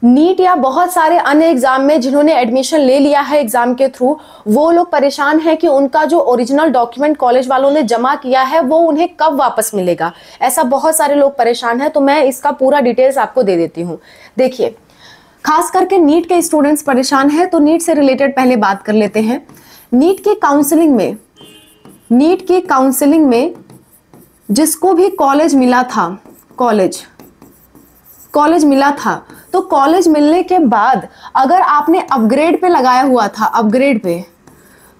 NEET या बहुत सारे अन्य एग्जाम में जिन्होंने एडमिशन ले लिया है एग्जाम के थ्रू, वो लोग परेशान हैं कि उनका जो ओरिजिनल डॉक्यूमेंट कॉलेज वालों ने जमा किया है वो उन्हें कब वापस मिलेगा। ऐसा बहुत सारे लोग परेशान हैं, तो मैं इसका पूरा डिटेल्स आपको दे देती हूँ। देखिए, खास करके नीट के स्टूडेंट्स परेशान हैं, तो नीट से रिलेटेड पहले बात कर लेते हैं। नीट की काउंसलिंग में जिसको भी कॉलेज मिला था, कॉलेज मिला था, तो कॉलेज मिलने के बाद अगर आपने अपग्रेड पे लगाया हुआ था, अपग्रेड पे,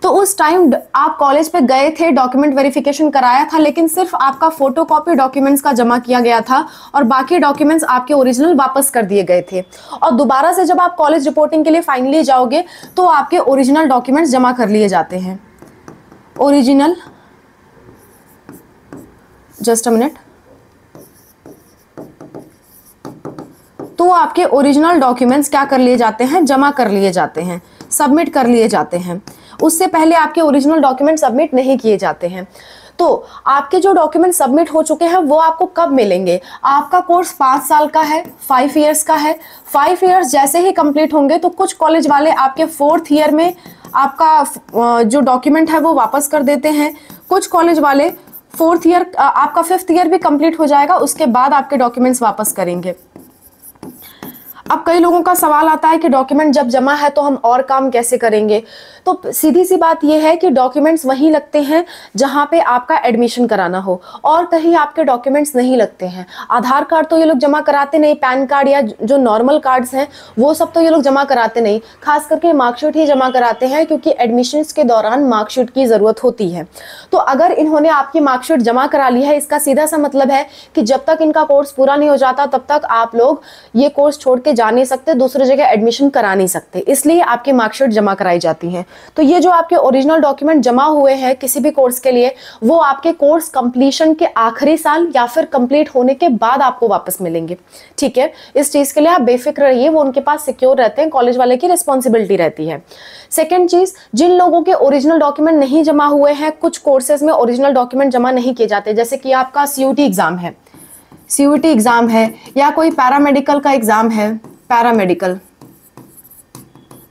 तो उस टाइम आप कॉलेज पे गए थे, डॉक्यूमेंट वेरिफिकेशन कराया था, लेकिन सिर्फ आपका फोटोकॉपी डॉक्यूमेंट्स का जमा किया गया था और बाकी डॉक्यूमेंट्स आपके ओरिजिनल वापस कर दिए गए थे। और दोबारा से जब आप कॉलेज रिपोर्टिंग के लिए फाइनली जाओगे तो आपके ओरिजिनल डॉक्यूमेंट्स जमा कर लिए जाते हैं। ओरिजिनल, जस्ट अ मिनट, तो आपके ओरिजिनल डॉक्यूमेंट्स क्या कर लिए जाते हैं, जमा कर लिए जाते हैं, सबमिट कर लिए जाते हैं। उससे पहले आपके ओरिजिनल डॉक्यूमेंट सबमिट नहीं किए जाते हैं। तो आपके जो डॉक्यूमेंट सबमिट हो चुके हैं वो आपको कब मिलेंगे? आपका कोर्स 5 साल का है, 5 इयर्स का है। 5 इयर्स जैसे ही कंप्लीट होंगे तो कुछ कॉलेज वाले आपके 4th ईयर में आपका जो डॉक्यूमेंट है वो वापस कर देते हैं। कुछ कॉलेज वाले 4th ईयर, आपका 5th ईयर भी कंप्लीट हो जाएगा, उसके बाद आपके डॉक्यूमेंट्स वापस करेंगे। अब कई लोगों का सवाल आता है कि डॉक्यूमेंट जब जमा है तो हम और काम कैसे करेंगे? तो सीधी सी बात यह है कि डॉक्यूमेंट्स वहीं लगते हैं जहां पे आपका एडमिशन कराना हो, और कहीं आपके डॉक्यूमेंट्स नहीं लगते हैं। आधार कार्ड तो ये लोग जमा कराते नहीं, पैन कार्ड या जो नॉर्मल कार्ड्स हैं वो सब तो ये लोग जमा कराते नहीं, खास करके मार्कशीट ही जमा कराते हैं, क्योंकि एडमिशन्स के दौरान मार्कशीट की ज़रूरत होती है। तो अगर इन्होंने आपकी मार्कशीट जमा करा ली है, इसका सीधा सा मतलब है कि जब तक इनका कोर्स पूरा नहीं हो जाता तब तक आप लोग ये कोर्स छोड़ के जा नहीं सकते, दूसरी जगह एडमिशन करा नहीं सकते, इसलिए आपकी मार्कशीट जमा कराई जाती है। तो ये जो आपके ओरिजिनल डॉक्यूमेंट जमा हुए हैं किसी भी कोर्स के लिए, वो आपके कोर्स कंप्लीशन के आखिरी साल या फिर कंप्लीट होने के बाद आपको वापस मिलेंगे। ठीक है, इस चीज के लिए आप बेफिक्र रहिए, वो उनके पास सिक्योर रहते हैं, कॉलेज वाले की रिस्पॉन्सिबिलिटी रहती है। सेकेंड चीज, जिन लोगों के ओरिजिनल डॉक्यूमेंट नहीं जमा हुए हैं, कुछ कोर्सेज में ओरिजिनल डॉक्यूमेंट जमा नहीं किए जाते, जैसे कि आपका सीयूटी एग्जाम है या कोई पैरामेडिकल का एग्जाम है, पैरामेडिकल,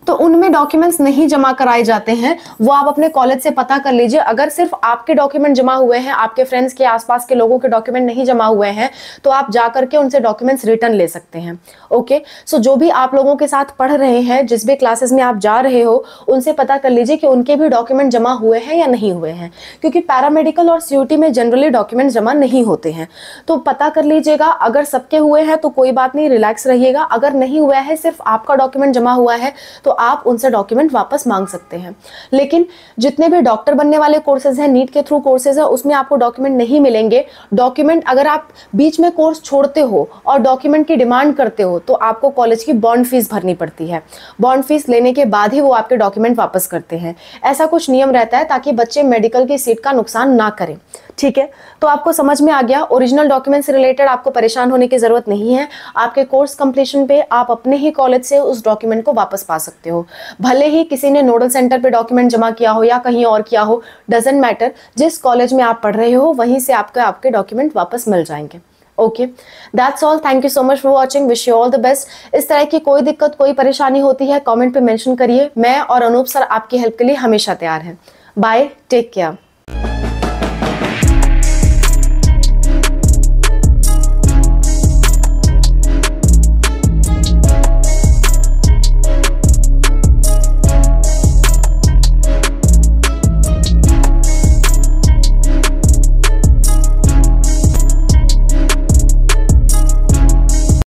तो उनमें डॉक्यूमेंट्स नहीं जमा कराए जाते हैं। वो आप अपने कॉलेज से पता कर लीजिए। अगर सिर्फ आपके डॉक्यूमेंट जमा हुए हैं, आपके फ्रेंड्स के आसपास के लोगों के डॉक्यूमेंट नहीं जमा हुए हैं, तो आप जा करके उनसे डॉक्यूमेंट्स रिटर्न ले सकते हैं। ओके, सो जो भी आप लोगों के साथ पढ़ रहे हैं, जिस भी क्लासेस में आप जा रहे हो, उनसे पता कर लीजिए कि उनके भी डॉक्यूमेंट जमा हुए हैं या नहीं हुए हैं, क्योंकि पैरामेडिकल और सीयूटी में जनरली डॉक्यूमेंट जमा नहीं होते हैं। तो पता कर लीजिएगा, अगर सबके हुए हैं तो कोई बात नहीं, रिलैक्स रहिएगा। अगर नहीं हुआ है, सिर्फ आपका डॉक्यूमेंट जमा हुआ है, तो आप उनसे डॉक्यूमेंट वापस मांग सकते हैं। लेकिन जितने भी डॉक्टर बनने वाले कोर्सेज हैं, नीट के थ्रू कोर्सेज हैं, उसमें आपको डॉक्यूमेंट नहीं मिलेंगे। डॉक्यूमेंट अगर आप बीच में कोर्स छोड़ते हो और डॉक्यूमेंट की डिमांड करते हो तो आपको कॉलेज की बॉन्ड फीस भरनी पड़ती है। बॉन्ड फीस लेने के बाद ही वो आपके डॉक्यूमेंट वापस करते हैं। ऐसा कुछ नियम रहता है ताकि बच्चे मेडिकल की सीट का नुकसान ना करें। ठीक है, तो आपको समझ में आ गया। ओरिजिनल डॉक्यूमेंट से रिलेटेड आपको परेशान होने की जरूरत नहीं है। आपके कोर्स कंप्लीशन पे आप अपने ही कॉलेज से उस डॉक्यूमेंट को वापस पा सकते हो। भले ही किसी ने नोडल सेंटर पे डॉक्यूमेंट जमा किया हो या कहीं और किया हो, डजंट मैटर। जिस कॉलेज में आप पढ़ रहे हो वहीं से आपके डॉक्यूमेंट वापस मिल जाएंगे। Okay, that's all. Thank you so much for watching. Wish you all the best. इस तरह की कोई दिक्कत, कोई परेशानी होती है, कमेंट पे मेंशन करिए। मैं और अनूप सर आपकी हेल्प के लिए हमेशा तैयार हैं। Bye, take care.